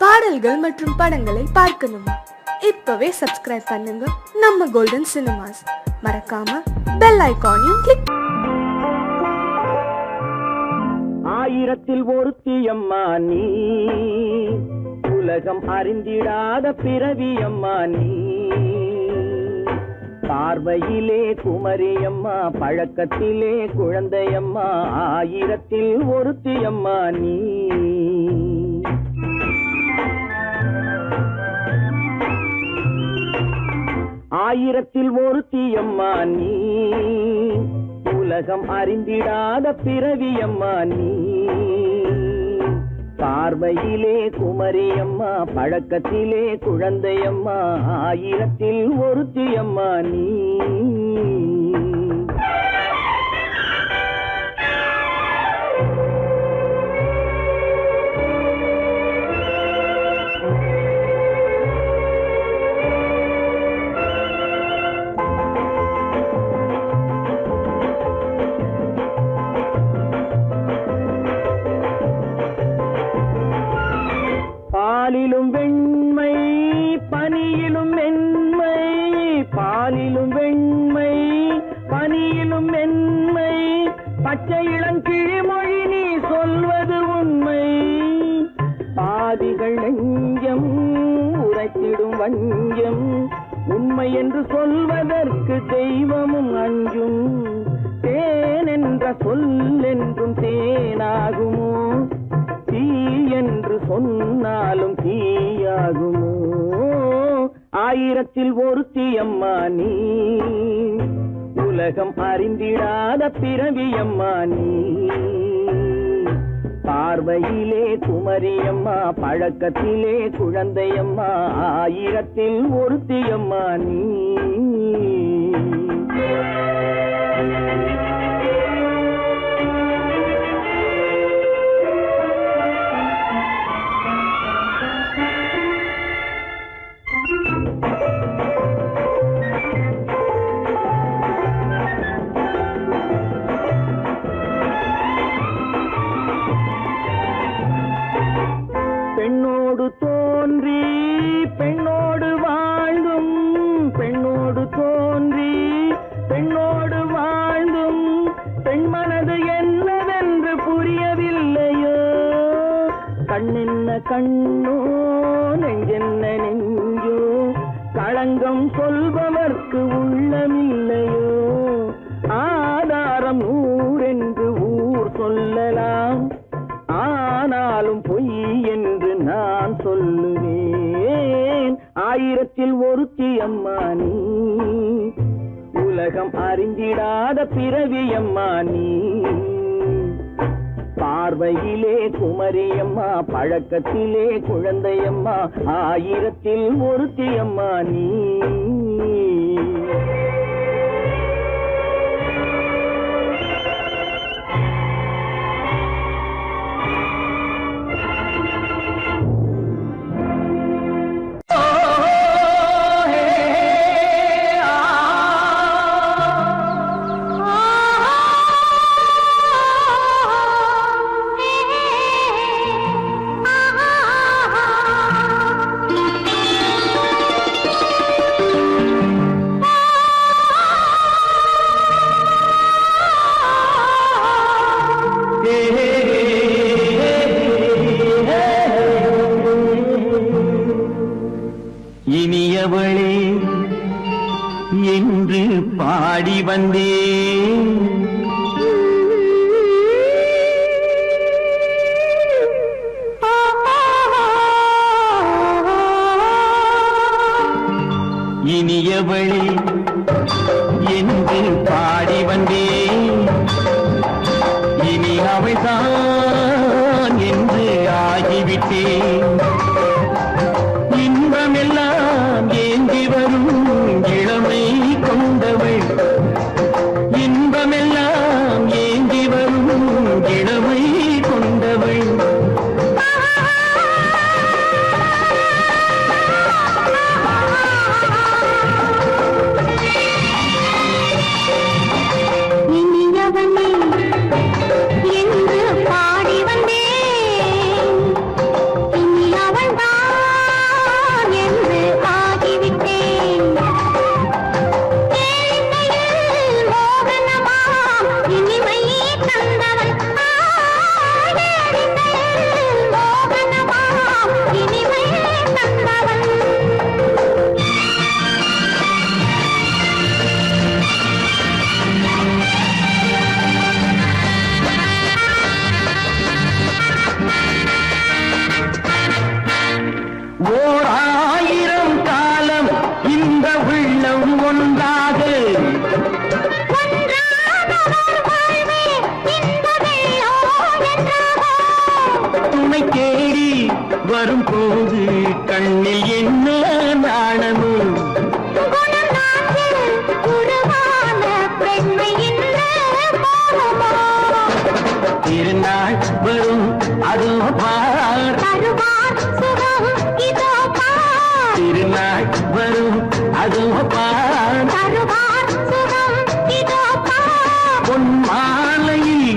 பாடல்கள் மற்றும் படங்களை பார்க்கணுமா? இப்பவே சப்ஸ்கிரைப் பண்ணுங்க நம்ம கோல்டன் சினிமாஸ். மறக்காம பெல் ஐகானையும் கிளிக். ஆயிரத்தில் ஒருத்தியம்மா நீ, உலகம் அறிந்திடாத பிறவியம்மா நீ. பார்வையிலே குமரியம்மா, பழக்கத்திலே குழந்தையம்மா. ஆயிரத்தில் ஒருத்தியம்மா நீ. ஆயிரத்தில் ஒருத்தியம்மா நீ, உலகம் அறிந்திடாத பிறவியம்மா நீ. பார்வையிலே குமரியம்மா, பழக்கத்திலே குழந்தையம்மா. ஆயிரத்தில் ஒருத்தியம்மா நீ. பாலிலும் வெண்மை, பனியிலும் மென்மை. பாலிலும் வெண்மை, பனியிலும் மென்மை. பச்சை இளங்கிழிமொழி நீ சொல்வது உண்மை. பாதிகள் நெஞ்சம் உரைத்திடும் வஞ்சம். உண்மை என்று சொல்வதற்கு தெய்வமும் அஞ்சும். தேன் என்ற சொல் என்றும் தேனாகுமோ? தீ என்று சொன்னாலும் தீயாகுமோ? ஆயிரத்தில் ஒருத்தியம்மா நீ, உலகம் அறிந்திடாத பிறவியம்மா நீ. பார்வையிலே குமரியம்மா, பழக்கத்திலே குழந்தையம்மா. ஆயிரத்தில் ஒருத்தியம்மா நீ. பெண்ணோடு தோன்றி பெண்ணோடு வாழ்ந்தும், பெண்ணோடு தோன்றி பெண்ணோடு வாழ்ந்தும், பெண் மனது என்னவென்று புரியவில்லையோ? கண்ணென்ன கண்ணோ, நெஞ்சென்ன நெஞ்சோ? களங்கம் சொல்பவர்க்கு உள்ளமில்லையோ? ஆதாரம் ஊரென்று ஊர் சொல்லலாம், ஆனாலும் பொய் என்று நான் சொல்லுவேன். ஆயிரத்தில் ஒருத்தியம்மா நீ, உலகம் அறிந்திடாத பிறவியம்மா நீ. பார்வையிலே குமரியம்மா, பழக்கத்திலே குழந்தையம்மா. ஆயிரத்தில் ஒருத்தியம்மா நீ. இனியவளே என்று பாடி வந்தேன். இனியவளே என்று பாடி வந்தேன். இனி அவள்தான் என்று ஆகிவிட்டேன். இன்பமெல்லாம் ஏந்தி வரும் இளமை கொண்டவள். இன்பமெல்லாம் ஏந்தி வரும் இளமை கொண்டவள். போது கண்ணில் என்ன நாணமோ திருநாள் வரும் அதோ பார் திருநாள் வரும் அதோ பார் பொன் மாலையில்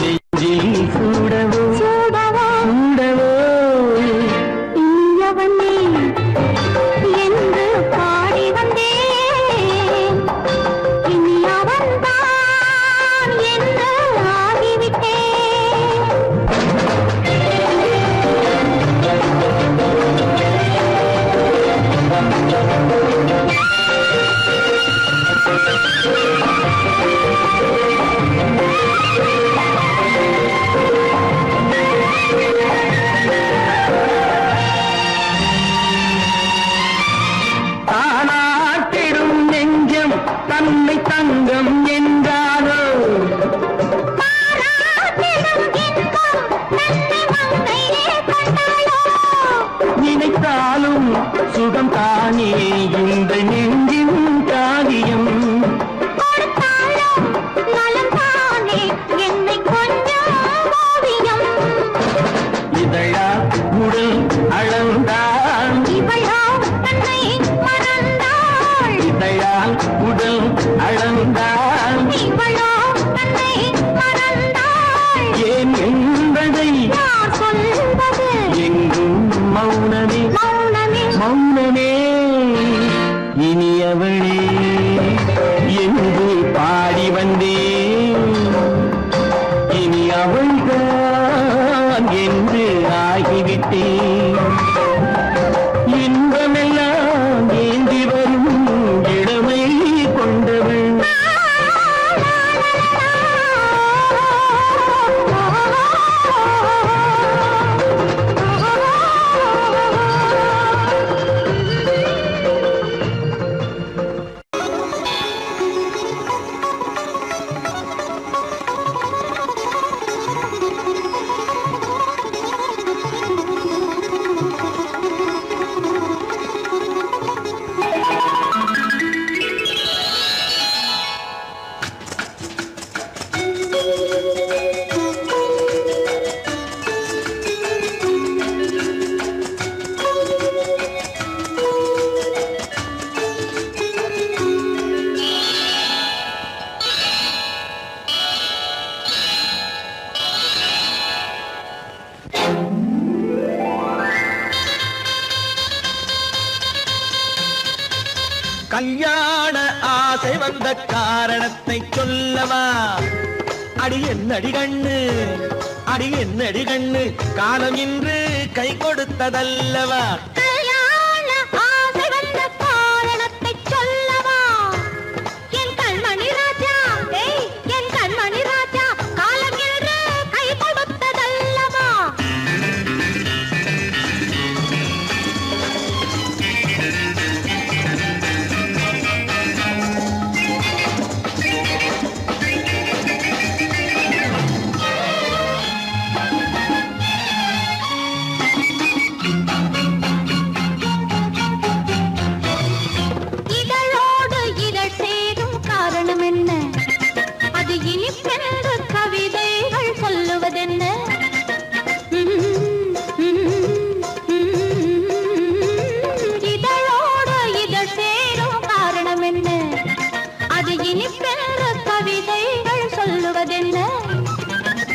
நெஞ்சில் சூடவோ சூடவோ என்று பாடி வந்தேன் இனி அவன்தான் என்று ஆகிவிட்டேன் தானாட்டிடும் நெஞ்சம் தன்னை தங்கம் என்றாரோ நினைத்தாலும் சுகம் தானே இந்த நெஞ்சின் காரியம் இதழா உடல் அளந்தான் இதழால் உடல் அளந்தான் ஏன் என்பதை எங்கும் மௌனமே மௌனமே இனியவளே என்று பாடி வந்தேன் இனி அவள்தான் என்று ஆகிவிட்டேன் இன்பமெல்லாம் ஏந்தி வரும் இளமை கொண்டவள் கல்யாண ஆசை வந்த காரணத்தை சொல்லவா அடி என்னடி கண்ணு அடி என்னடி கண்ணு காலம் இன்று கை கொடுத்ததல்லவா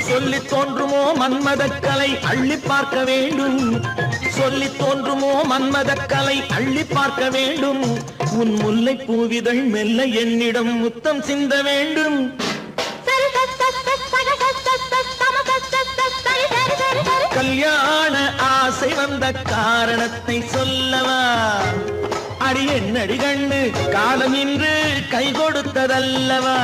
சொல்லி தோன்றுமோ மன்மதக்கலை அள்ளி பார்க்க வேண்டும் சொல்லி தோன்றுமோ மன்மதக்கலை அள்ளி பார்க்க வேண்டும் உன் முல்லை பூவிதழ் மெல்ல என்னிடம் முத்தம் சிந்த வேண்டும் கல்யாண ஆசை வந்த காரணத்தை சொல்லவா அடி என்னடி கண்ணு காலம் இன்று கை கொடுத்ததல்லவா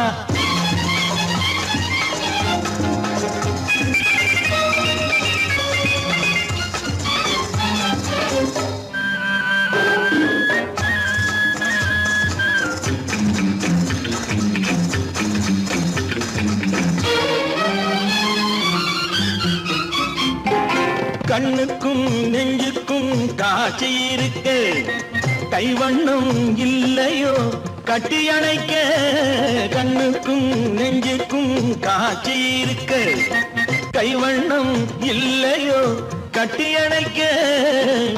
கண்ணுக்கும் நெஞ்சுக்கும் காட்சி இருக்கு கைவண்ணம் இல்லையோ கட்டி அணைக்க கண்ணுக்கும் நெஞ்சுக்கும் காட்சி இருக்கு கைவண்ணம் இல்லையோ கட்டி அணைக்க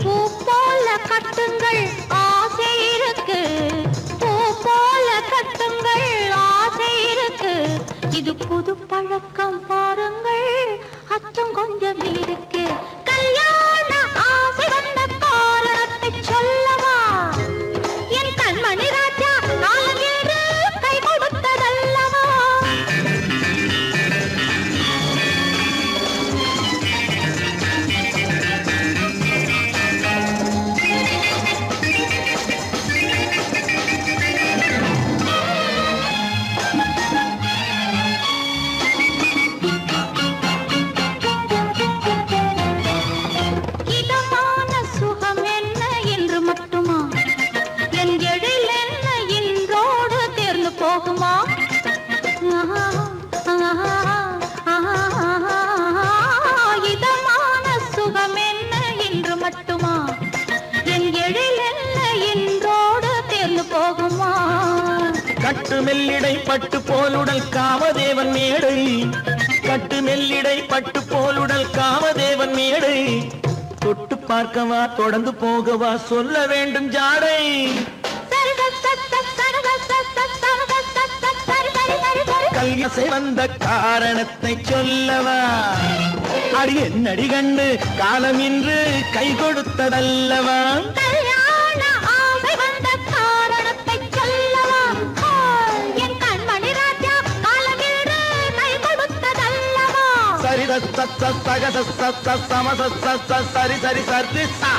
பூ போல கட்டுங்கள் ஆசை இருக்கு பூ போல கட்டுங்கள் ஆசை இருக்கு இது புது பழக்கம் பாருங்கள் அச்சம் கொஞ்சம் இருக்கு கல்யாண ஆசை வந்த காரணத்தை சொல்லவா என் கண்மணி ராஜா நாளேறு கை கொடுத்ததல்லவா இதமான சுகம் என்ன என்று மட்டுமா என் எழில் என்ன என்றோடு தேர்ந்து போகுமா கட்டு மெல்லிடை பட்டு போலுடல் காமதேவன் மேடை கட்டு மெல்லிடை பட்டு போலுடல் காமதேவன் மேடை தொட்டு பார்க்கவா தொடர்ந்து போகவா சொல்ல வேண்டும் ஜாடை கல்யாசை வந்த காரணத்தை சொல்லவா அடி என்னடி கண்டு காலம் இன்று கை கொடுத்ததல்லவா கல்யாண ஆசை வந்த காரணத்தை சொல்லவா என் கண்மணி ராஜா காலமேடு கை கொடுத்ததல்லவா சரி சகத சமத சரி சரி சரி சா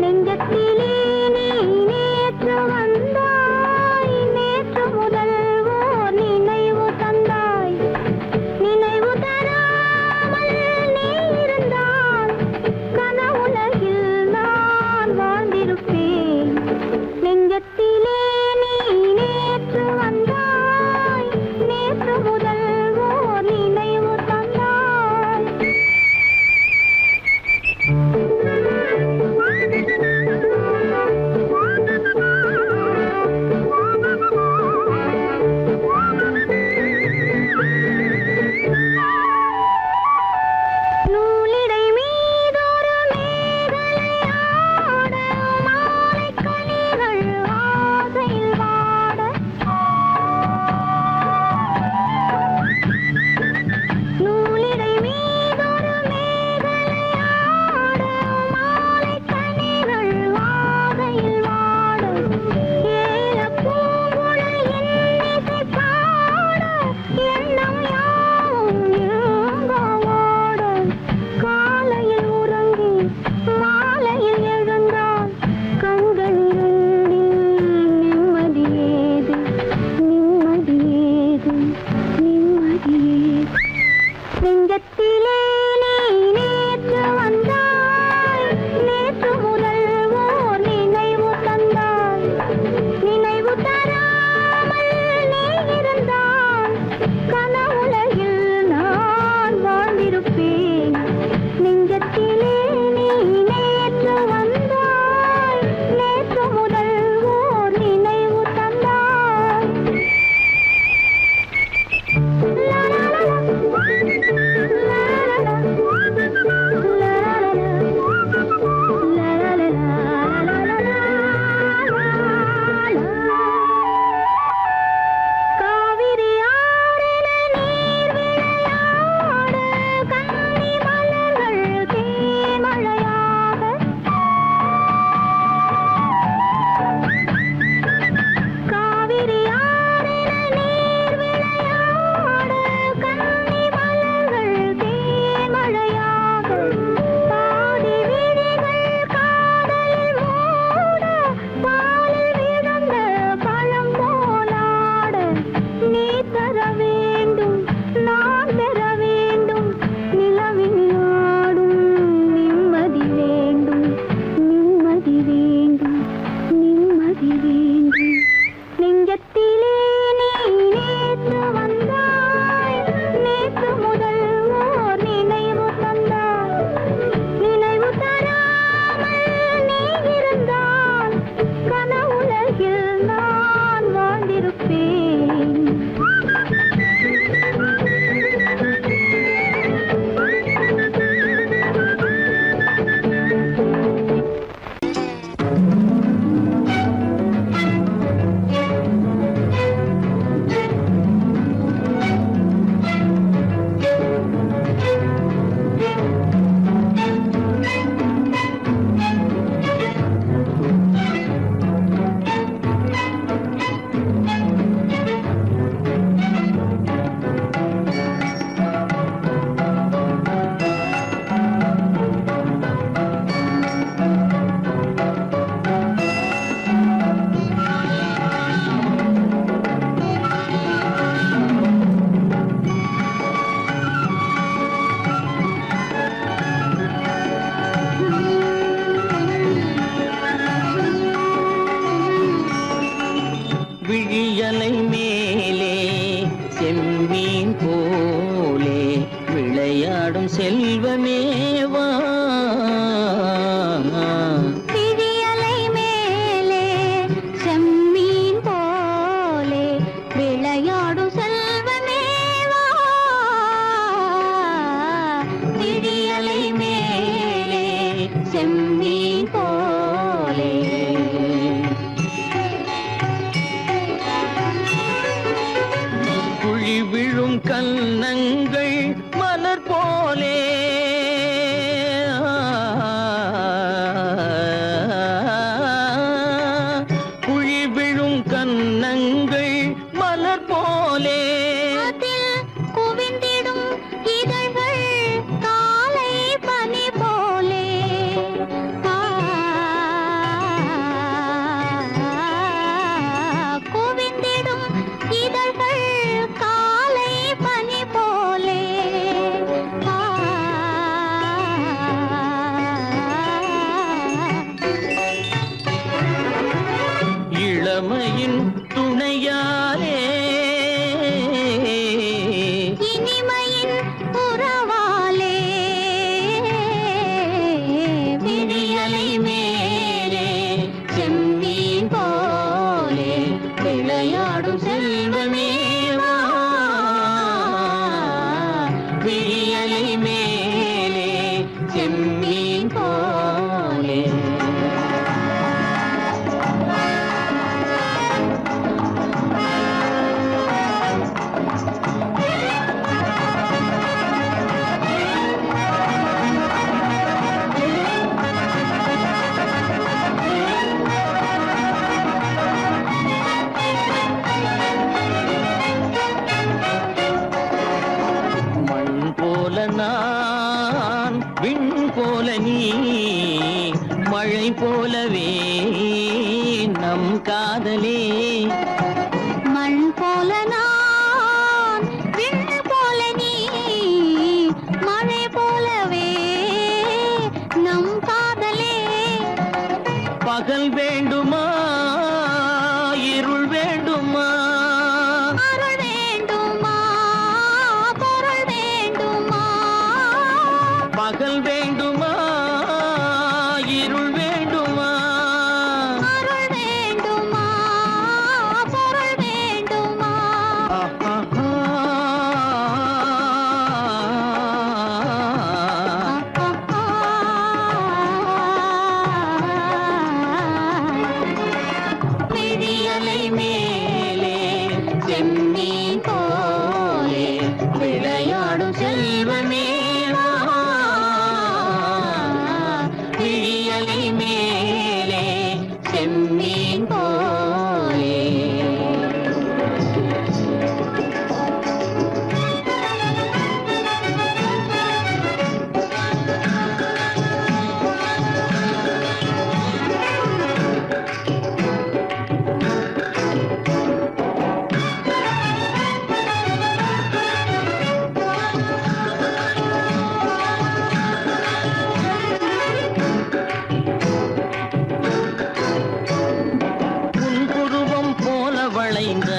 நெஞ்சத்திலே நீ நேற்று வந்தாய் செல்வமேவா விழியலை மேலே செம்மீன் போலே விளையாடும் செல்வமேவா விழியலை மேலே செம்மீன் போலே குழி விழும் கன்னங்கள் மலர் போலே குழி விழும் கன்னங்கள் மலர் போலே அதில் குவிந்திடும் இதழ்கள் காலை பனி போலே குவிந்திடும் இதழ்கள் காலை பனி போலே இளமையின் துணையாலே இனிமையின் உறவாலே விழியலை மேலே செம்மீன் போலே விளையாடும் செல்வமேவா விழியலை மேலே செம்மீன் போலே மண் போல நான் விண் போல நீ மழை போலவே நம் காதலே மண் போல நான் விண் போல நீ மழை போலவே நம் காதலே பகல் வேண்டுமா இருள் வேண்டுமா அருள் வேண்டுமா பொருள் வேண்டுமா பகல் வேண்டுமா இருள் வேண்டுமா அருள் வேண்டுமா பொருள் வேண்டுமா விழியலை மேலே செம்மீன் போலே விளையாடும் செல்வமேவா விழியலை மேலே செம்மீன் போலே உன் புருவம் போல வளைந்த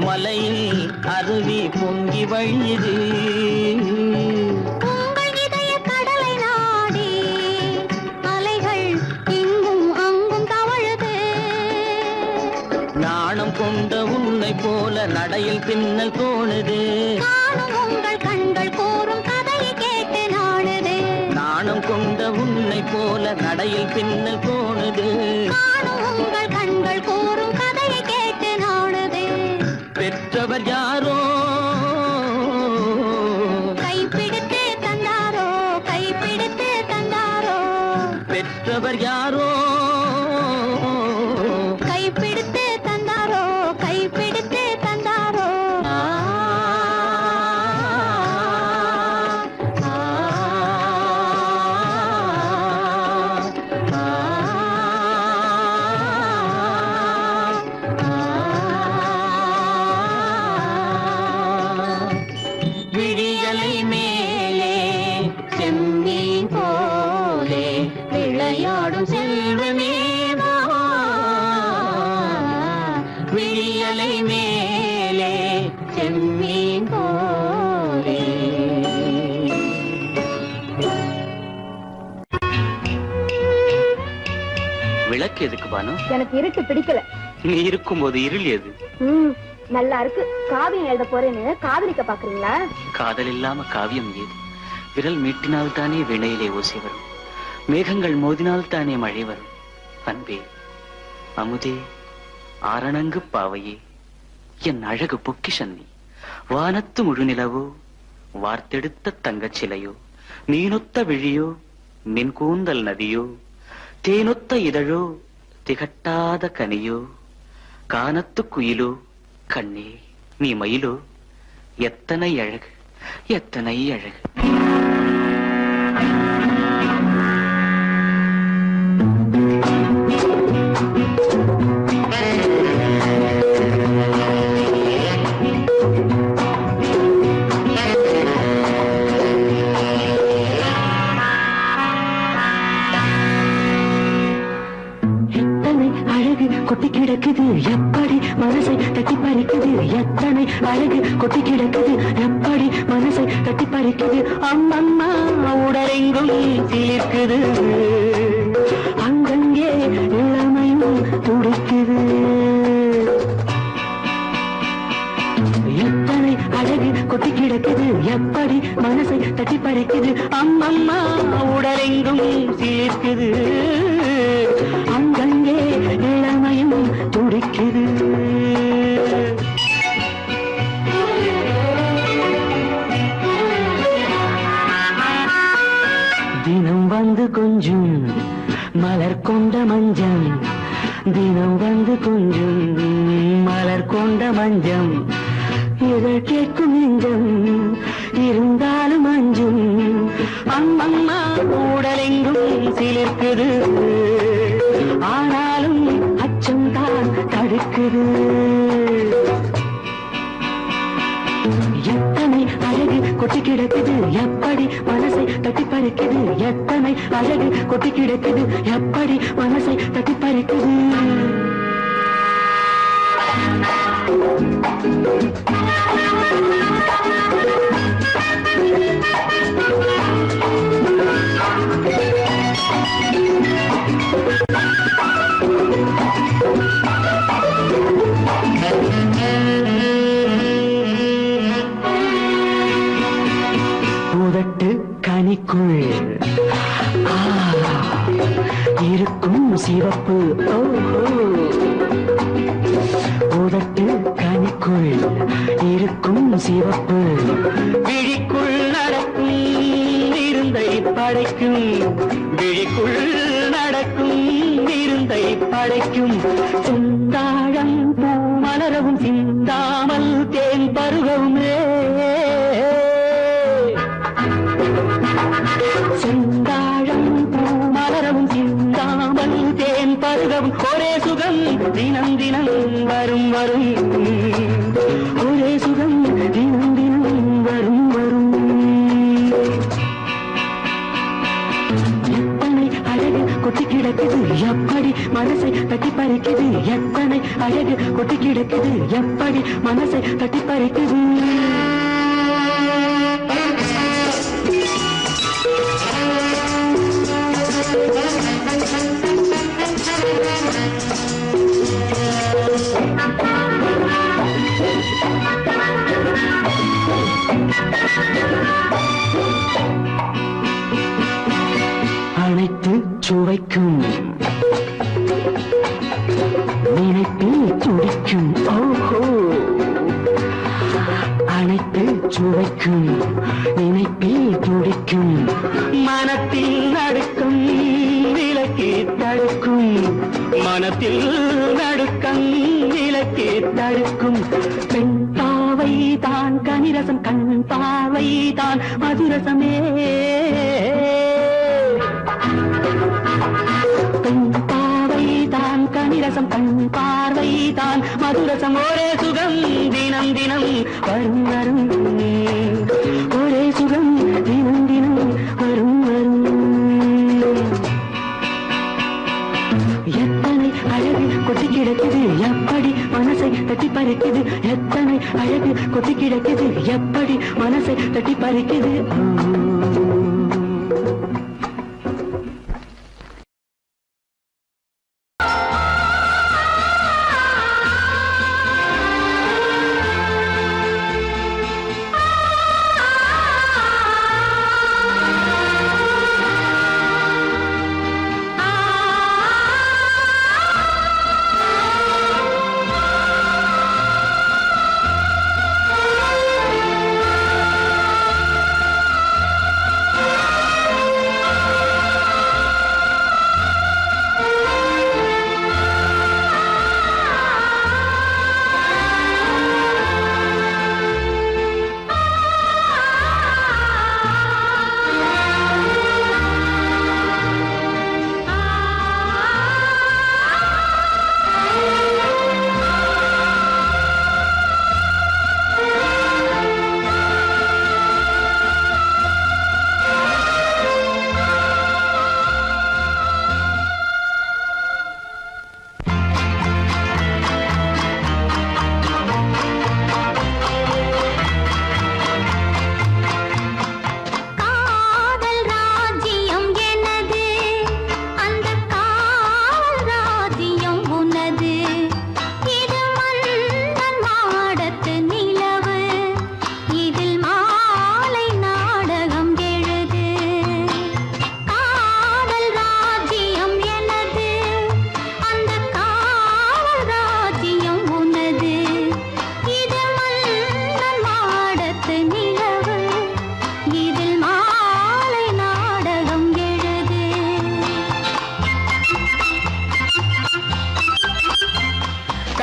மலையில் அருவி பொங்கி வழியுது உங்கள் இதய கடலை நாடி அலைகள் இங்கும் அங்கும் தவழுது நாணம் கொண்ட உன்னை போல நடையில் பின்னல் தோணுது காணும் உங்கள் கண்கள் கூறும் கதையை கேட்டு நாடுது நாணம் கொண்ட உன்னை போல நடையில் பின்னல் தோணுது காணும் உங்கள் கண்கள் கூறும் கதையை கேட்டு நாடுது பெற்றவர் யாரோ கைப்பிடித்து தந்தாரோ கைப்பிடித்து தந்தாரோ பெற்றவர் யாரோ கைப்பிடித்து தந்தாரோ கைப்பிடித்து தந்தாரோ விழியலை மேலே செம்மீன் போலே விளையாடும் செல்வமேவா விழியலை மேலே செம்மீன் போலே எதுக்கு பானு? எனக்கு இருட்டு பிடிக்கல. நீ இருக்கும்போது இருள் எது? நல்லா இருக்கு. காவியம் எழுத போறேன்னு காதலிக்க பாக்குறீங்களா? காதல் இல்லாம காவியம் ஏது? விரல் மீட்டினால் தானே வினையிலே ஓசை வரும், மேகங்கள் மோதினால் தானே மழை வரும். அன்பே, அமுதே, ஆரணங்கு பாவையே, என் அழகு பொக்கிஷன்னி, வானத்து முழுநிலவோ, வார்த்தெடுத்த தங்கச் சிலையோ, நீனொத்த விழியோ, நின் கூந்தல் நதியோ, தேனொத்த இதழோ, திகட்டாத கனியோ, கானத்து குயிலோ, கண்ணே நீ மயிலோ, எத்தனை அழகு, எத்தனை அழகு. கொட்டி கிடக்குது எப்படி மனசை தட்டி பறிக்குது, எத்தனை அழகு கொட்டி கிடக்குது எப்படி மனசை தட்டி பறிக்குது. அம்மம்மா உடலெங்கும் சிலிர்க்குது, அங்கங்கே இளமையும் துடிக்குது. எத்தனை அழகு கொட்டி கிடக்குது எப்படி மனசை தட்டி பறிக்குது. அம்மம்மா உடலெங்கும் சிலிர்க்குது, அங்கங்கே இளமையும் துடிக்குது. தினம் வந்து கொஞ்சம் மலர் கொண்ட மஞ்சம், தினம் வந்து கொஞ்சம் மலர் கொண்ட மஞ்சம், இதை கேட்கும் நெஞ்சம் இருந்தாலும் அஞ்சும். அம்மம்மா உடலெங்கும் சிலிர்க்குது, ஆனாலும் அச்சம் தான் தடுக்குது. எத்தனை அழகு கொட்டி கிடக்குது எப்படி மனசை தட்டி பறிக்குது, எத்தனை அழகு கொட்டி கிடக்குது எப்படி மனசை தட்டி பறிக்குது. உதட்டு கனிக்குள் இருக்கும் சிவப்பு, உதட்டு கனிக்குள் இருக்கும் சிவப்பு, விழிக்குள் நடக்கும் இருந்தை படைக்கும், விழிக்குள் நடக்கும் இருந்தை படைக்கும். சிந்தாழம் பூ மலரவும் சிந்தாமல் தேன் பருகவுமே, செந்தாழம் பூ மலரவும் சிந்தாமல் தேன் பருகவும். ஒரே சுகம் தினம் தினம் வரும் வரும், ஒரே சுகம் தினம் தினம் வரும் வரும். எத்தனை அழகு கொட்டி கிடக்குது எப்படி மனசை தட்டி பறிக்குது, எத்தனை அழகு கொட்டி கிடக்குது எப்படி மனசை தட்டி பறிக்குது. அனைத்து சுவைக்கும் நினைப்பில் துடிக்கும், ஓஹோ, அனைத்து சுவைக்கும் நினைப்பில் துடிக்கும். மனத்தில் நடுக்கும் விலக்கி தடுக்கும், மனத்தில் நடுக்கம் விலக்கி தடுக்கும். பெண் பாவை தான் கனிரசம், கண் பாவை தான் மதுரசமே, பெண் பாவை தான் கனிரசம், கண் பார்வை தான் மதுரசம். ஒரே சுகம் தினம் தினம் வரும் வரும், ஒரே சுகம் தினம் தினம் வரும் வரும். எத்தனை அழகு கொட்டி கிடக்குது எப்படி மனசை தட்டி பறிக்குது, எத்தனை அழகு கொட்டி கிடக்குது எப்படி மனசை தட்டி பறிக்குது.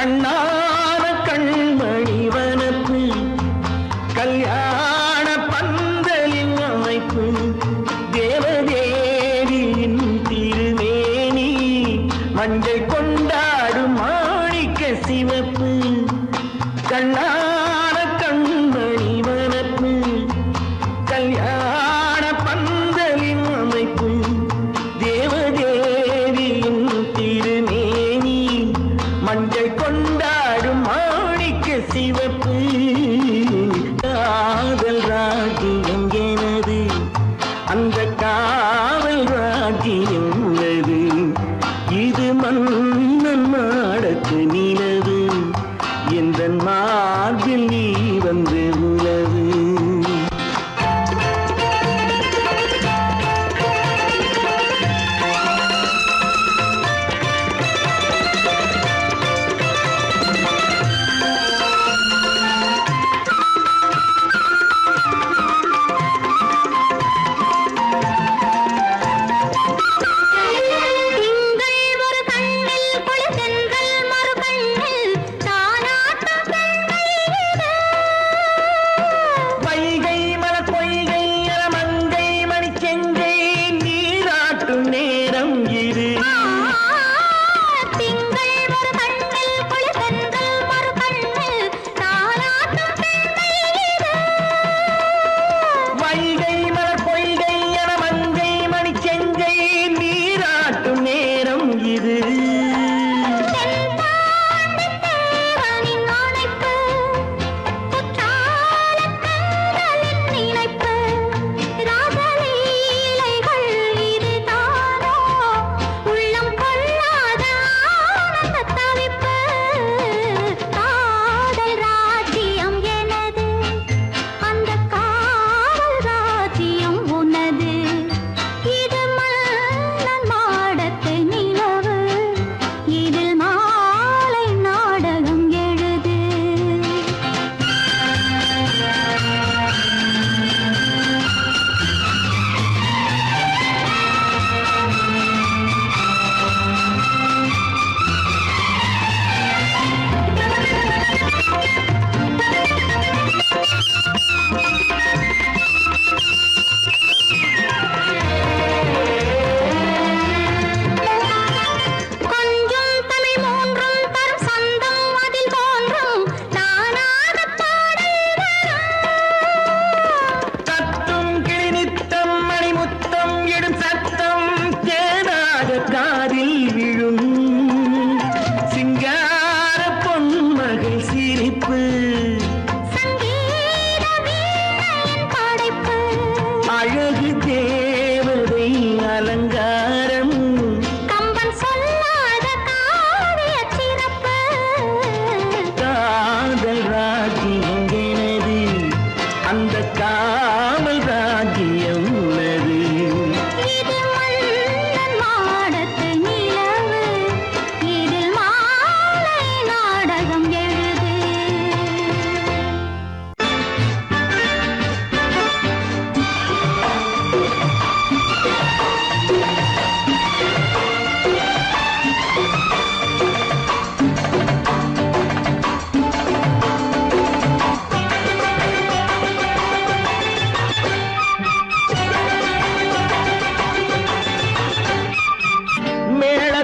கண்ணான கண்மணி வனப்பு கல்யாண பந்தலின் அமைப்பு தேவதேவியின் திருமேனி மஞ்சள் கொண்டாடும் மாணிக்க சிவப்பு கண்ணான கண்மணி வனப்பு கல்யாண பந்தலின் அமைப்பு தேவதேவியின் திருமேனி மஞ்சள் கொண்டாடும் மாணிக்க சிவப்பு காதல் ராஜ்யம் எனது அந்த காவல் ராஜ்யம் உள்ளது இது மன்னன் மாடத்து நிலவு எந்த மார்பில் நீ வந்து உலவு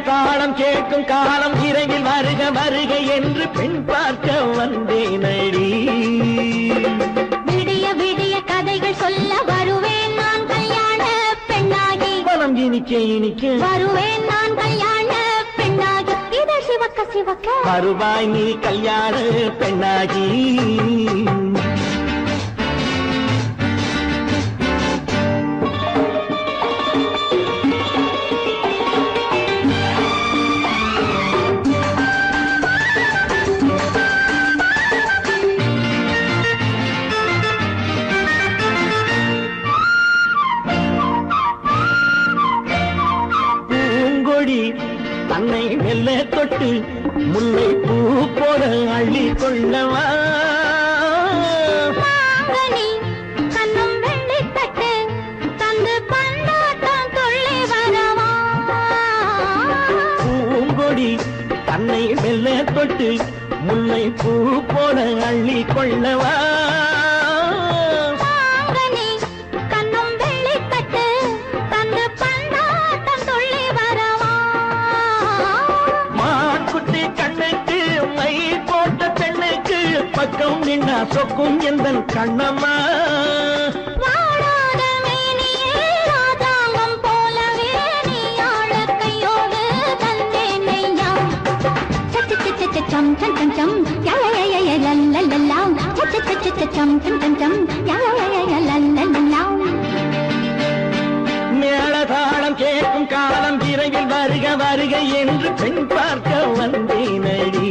தாளம் கேட்கும் காலம் இரவில் வருக வருக என்று பெண் பார்க்க வந்தேனடி. விடிய விடிய கதைகள் சொல்ல வருவேன் நான் கல்யாண பெண்ணாகி. மனம் இனிக்க இனிக்க வருவேன் நான் கல்யாண பெண்ணாகி. இதை சிவக்க சிவக்க வருவாய் நீ கல்யாண பெண்ணாகி. தன்னை மெல்ல தொட்டு முல்லை பூ போல அள்ளி கொள்ளவா. கண்ணும் வெள்ளி தட்டு தந்து பண்டாட்டம் தொள்ளி வரவா. பூங்கொடி தன்னை மெல்ல தொட்டு முல்லை பூ போல அள்ளி கொள்ளவா மாங்கனி கண்ணும் வெள்ளித்தட்டு தந்து பந்தாட்டம் துள்ளி வரவா மான்குட்டி கண்ணுக்கு மை போட்ட பெண்ணுக்கு பக்கம் நின்னா சொக்கும் எந்தன் கண்ணம்மா வாடாத மேனியே ராதாங்கம் போலவே நீ ஆழக்கையோடு தந்தேன் நெய்யா சம் சம் சம் சம் யா யா யா யா லல்லல்லா சம் சம் சம் சம் யா யா யா லல்லல்லா மேளதாளம் கேட்கும் காலம் விரைவில் வருக வருக என்று பெண் பார்க்க வந்தேனடி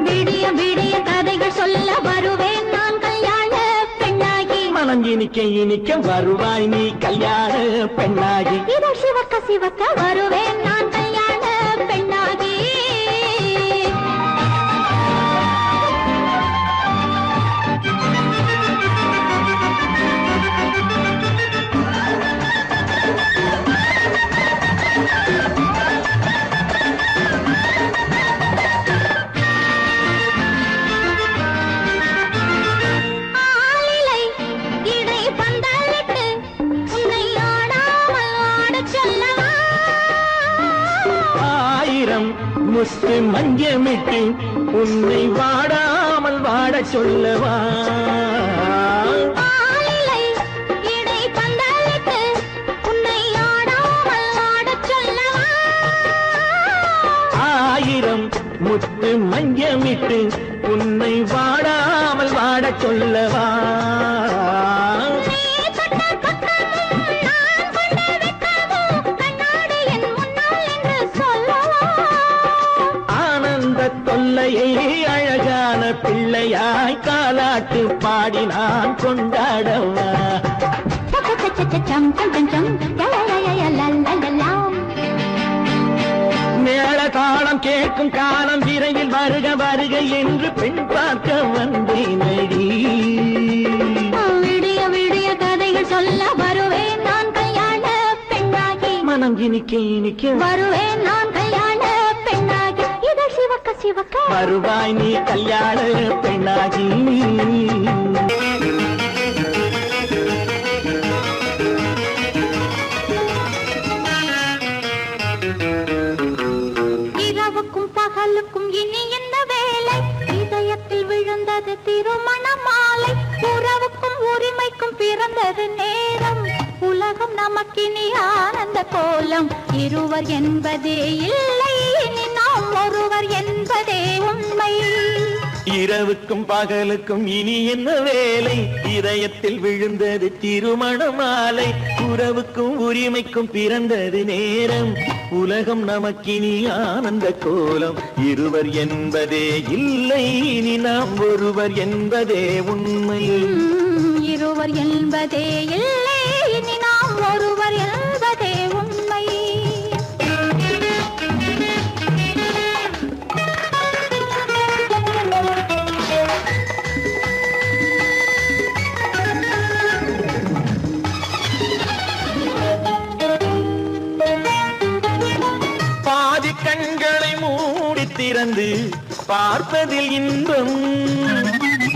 விடிய விடிய கதைகள் சொல்ல வருவேன் நான் கல்யாண பெண்ணாகி மனம் இனிக்க இனிக்க வருவாய் நீ கல்யாண பெண்ணாகி இதழ் சிவக்க சிவக்க வருவேன் நான் கல்யாண பெண்ணாகி ஆலிலை இடை பந்தலிட்டு உன்னை ஆடாமல் ஆடச் சொல்லவா ஆயிரம் முத்து மஞ்சமிட்டு உன்னை வாடாமல் வாடச் சொல்லவா ஆலிலை இடை பந்தலிட்டு உன்னை ஆடாமல் ஆடச் சொல்லவா ஆயிரம் முத்து மஞ்சமிட்டு உன்னை வாடாமல் வாடச் சொல்லவா நீ தொட்ட பக்கமும் நான் கொண்ட வெட்கமும் கண்ணாடி என் முன்னால் என்று சொல்லவா ஆனந்த தொல்லையை அழகான பிள்ளையாய் காலாட்டு பாடி நான் கொண்டாடவா சம் சம் சம் சம் யா யா யா லல்லல்லா மேள தாளம் கேட்கும் காலம் விரைவில் வருக வருக என்று பெண் பார்க்க வந்தேனடி விடிய விடிய கதைகள் சொல்ல வருவேன் நான் கல்யாண பெண்ணாகி மனம் இனிக்க இனிக்க வருவேன் நான் கல்யாண பெண்ணாகி இதழ் சிவக்க சிவக்க வருவாய் நீ கல்யாண பெண்ணாகி இரவுக்கும் பகலுக்கும் இனி என்ன வேலை இதயத்தில் விழுந்தது திருமண மாலை உறவுக்கும் உரிமைக்கும் பிறந்தது நேரம் உலகம் நமக்கினி ஆனந்த கோலம் இருவர் என்பதே இல்லை இனி நாம் ஒருவர் என்பதே உண்மை இரவுக்கும் பகலுக்கும் இனி என்ன வேலை இதயத்தில் விழுந்தது திருமண மாலை உறவுக்கும் உரிமைக்கும் பிறந்தது நேரம் உலகம் நமக்கினி ஆனந்த கோலம் இருவர் என்பதே இல்லை இனி நாம் ஒருவர் என்பதே உண்மை இருவர் என்பதே இல்லை இனி நாம் ஒருவர் என்பதே உண்மை பாதி கண்களை மூடி திறந்து பார்ப்பதில் இன்பம்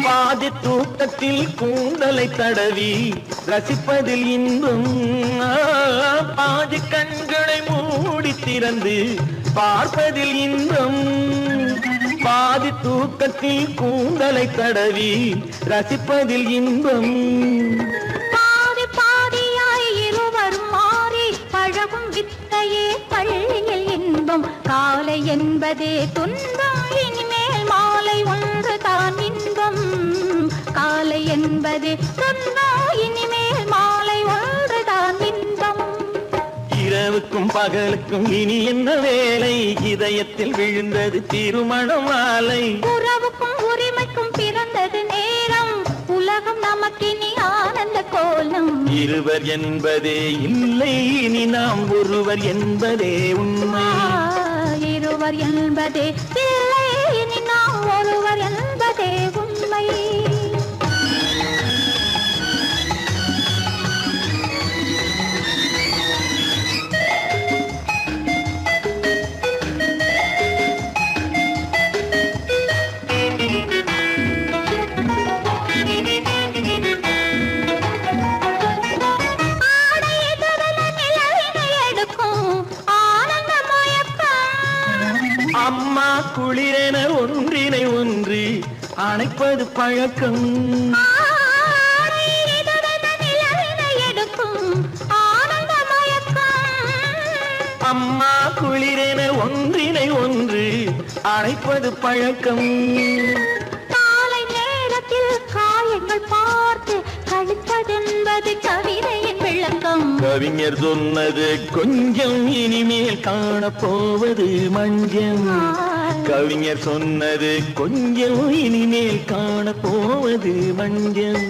பாதி தூக்கத்தில் கூந்தலை தடவி ரசிப்பதில் இன்பம் பாதி கண்களை மூடி திறந்து பார்ப்பதில் இன்பம் பாதி தூக்கத்தில் கூந்தலை தடவி ரசிப்பதில் இன்பம் பாதி பாதியாய் இருவரும் மாறி பழகும் வித்தையே பள்ளியில் இன்பம் காலை என்பதே துன்பம் இனிமேல் மாலை ஒன்று தான் இன்பம் காலை என்பதே துன்பம் இனிமேல் மாலை ஒன்று தான் இன்பம் இரவுக்கும் பகலுக்கும் இனி என்ன வேலை இதயத்தில் விழுந்தது திருமண மாலை உறவுக்கும் உரிமைக்கும் பிறந்தது நேரம் உலகம் நமக்கினி ஆனந்த கோலம் இருவர் என்பதே இல்லை இனி நாம் ஒருவர் என்பதே உண்மை இருவர் என்பதே இல்லை இனி நாம் ஒருவர் என்பதே உண்மை குளிரென ஒன்றினை ஒன்று அணைப்பது பழக்கம். அம்மா குளிரென ஒன்றினை ஒன்று அணைப்பது பழக்கம். காலை நேரத்தில் காயங்கள் பார்த்து கழிப்பதென்பது கவிதையின் விளக்கம். கவிஞர் சொன்னது கொஞ்சம் இனிமேல் காணப்போவது மஞ்சள். கவிஞர் சொன்னது கொஞ்சம் இனிமேல் காணப்போவது மஞ்சள்.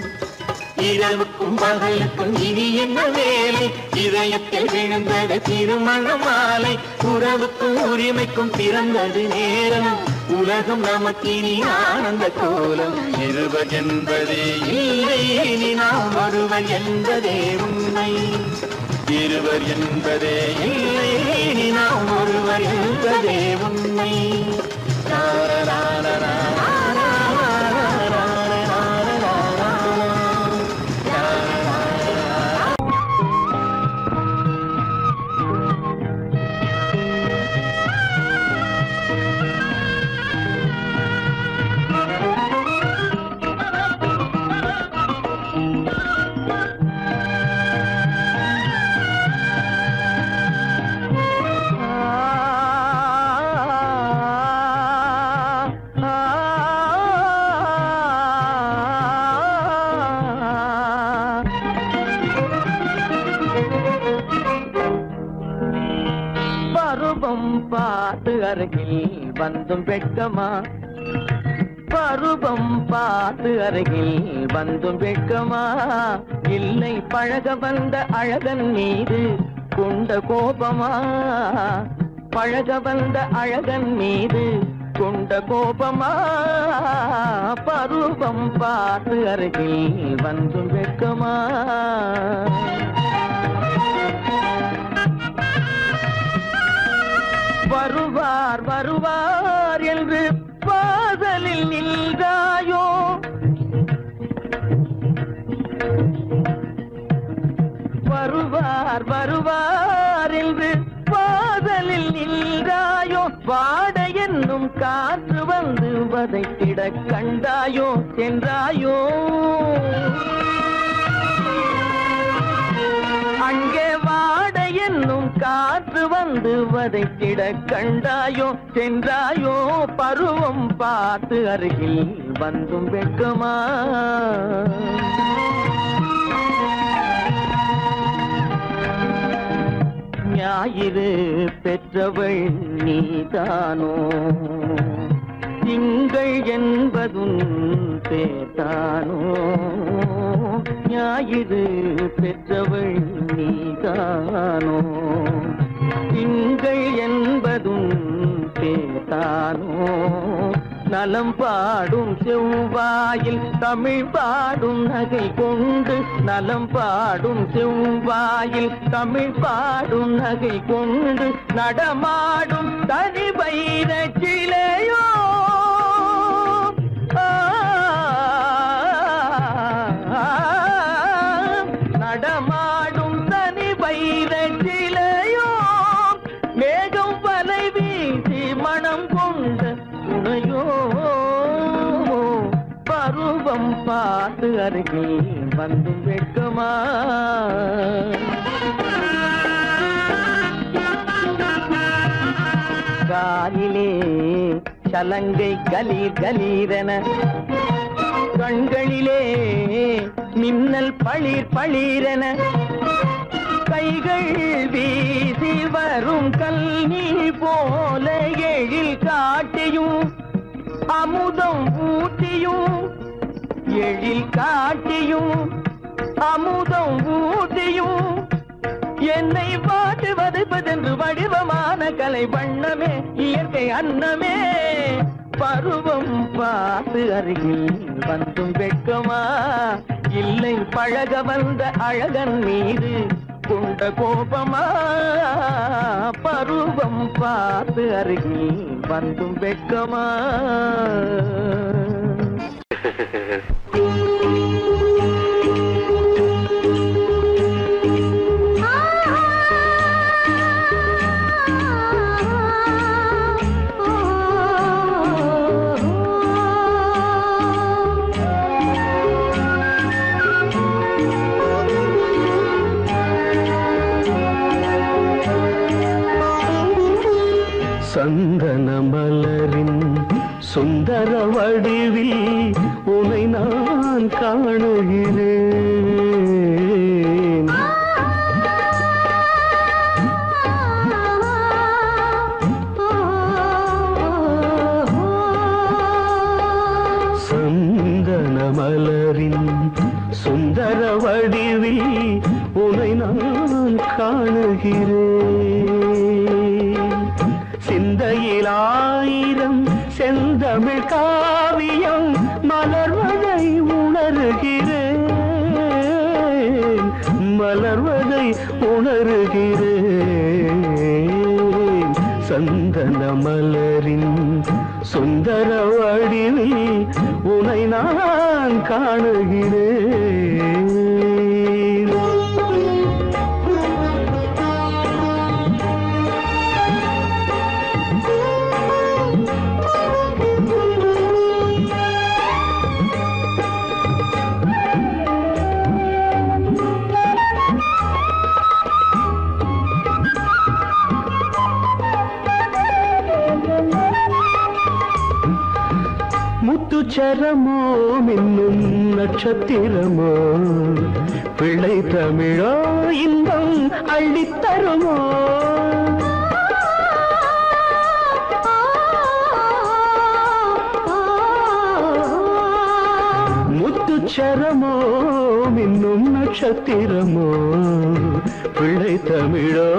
இரவுக்கும் பகலுக்கும் இனி என்ன வேலை, இதயத்தில் விழுந்தது திருமண மாலை. உறவுக்கும் உரிமைக்கும் பிறந்தது நேரம், உலகம் நமக்கினி ஆனந்த கோலம். இருவர் என்பதே இல்லை, இனி நாம் ஒருவர் என்பதே உண்மை. இருவர் என்பதே இல்லை, இனி நாம் ஒருவர் என்பதே உண்மை. பார்த்து அருகில் வந்தும் வெட்கமா, பருவம் பார்த்து அருகில் வந்தும் வெட்கமா. இல்லை பழக வந்த அழகன் மீது கொண்ட கோபமா, பழக வந்த அழகன் மீது கொண்ட கோபமா. பருவம் பார்த்து அருகில் வந்தும் வெட்கமா. வருவார் வருவார் என்று வாசலில் நின்றாயோ, வருவார் வருவார் என்று வாசலில் நின்றாயோ. வாட என்னும் காற்று வந்து வதைத்திட கண்டாயோ சென்றாயோ. அங்கே வாட என்னும் காற்று வந்து வதைத்திட கண்டாயோ சென்றாயோ. பருவம் பார்த்து அருகில் வந்தும் வெட்கமா. ஞாயிறு பெற்றவள் நீதானோ, திங்கள் என்பதும் பேத்தானோ. ஞாயிறு பெற்றவள் நீதானோ, திங்கள் என்பதும் பேத்தானோ. நலம் பாடும் செவ்வாயில் தமிழ் பாடும் நகை கொண்டு, நலம் பாடும் செவ்வாயில் தமிழ் பாடும் நகை கொண்டு நடமாடும் தனி வைர சிலையோ. நடமாடும் தனி வைர சிலையோ. மேகம் வலை வீசி மனம் கொண்ட துணையோ. பருவம் பார்த்து அருகில் வந்து வெட்கமா. காலிலே சலங்கை கலீர் கலீரென, கண்களிலே மின்னல் பளிர் பளிரென, கைகள் வீசி வரும் கல்வி போல எழில் காட்டியும் அமுதம் ஊட்டியும், எழில் காட்டியும் அமுதம் ஊட்டியும். என்னை பாட்டு வதைப்பதென்று வடிவமான கலை வண்ணமே, இயற்கை அன்னமே. பருவம் பார்த்து அருகில் வந்தும் வெட்கமா. இல்லை பழக வந்த அழகன் மீது கொண்ட கோபமா. பருவம் பார்த்து அருகில் வந்தும் வெட்கமா. சுந்தர வடிவில் உனை நான் காணுகிறேன். சந்தன மலரின் சுந்தர வடிவில் உனை நான் காணுகிறேன். சிந்தையில் ஆயிரம் செந்தமிழ் காவியம் மலர்வதை உணர்கிறேன், மலர்வதை உணர்கிறேன். சந்தன மலரின் சுந்தர வடிவில் உனை நான் காணுகிறேன். முத்துச்சரமோ மின்னும் நட்சத்திரமோ பிள்ளை தமிழோ இன்பம் அள்ளித்தருமோ. முத்துச்சரமோ மின்னும் நட்சத்திரமோ பிள்ளை தமிழோ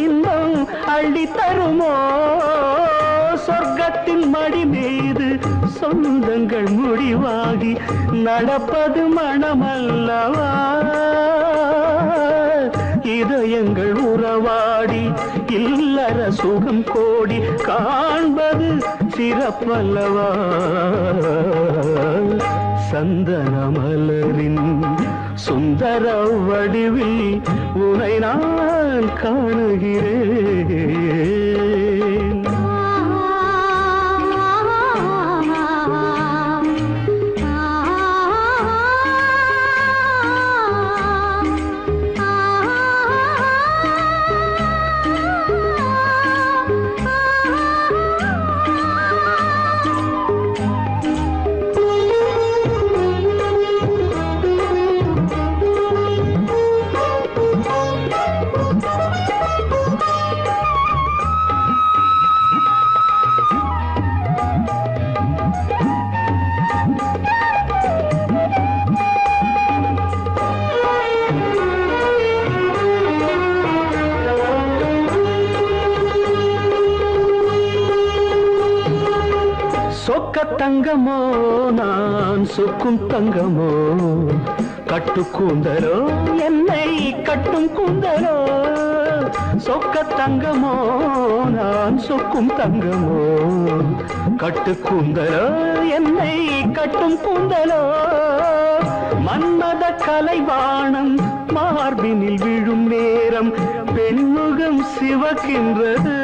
இன்பம் அள்ளித்தருமோ. சொர்க்கத்தின் மடி மீது சொந்தங்கள் முடிவாகி நடப்பது மனமல்லவா. இதயங்கள் உறவாடி இல்லற சுகம் கோடி காண்பது சிறப்பல்லவா. சந்தன மலரின் சுந்தர வடிவில் உனை நான் காணுகிறேன். சொக்க தங்கமோ நான் சொக்கும் தங்கமோ கட்டு கூந்தலோ என்னை கட்டும் கூந்தலோ. சொக்க தங்கமோ நான் சொக்கும் தங்கமோ கட்டு கூந்தலோ என்னை கட்டும் கூந்தலோ. மன்மத கலைவாணம் மார்பினில் விழும் நேரம் பெண்முகம் சிவக்கின்றது.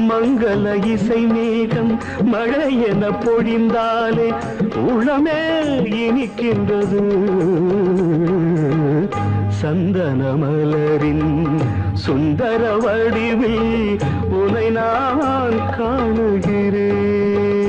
மங்கள இசை மேகம் மழை என பொழிந்தாலே உளமே இனிக்கின்றது. சந்தன மலரின் சுந்தர வடிவில் உனை நான் காணுகிறேன்.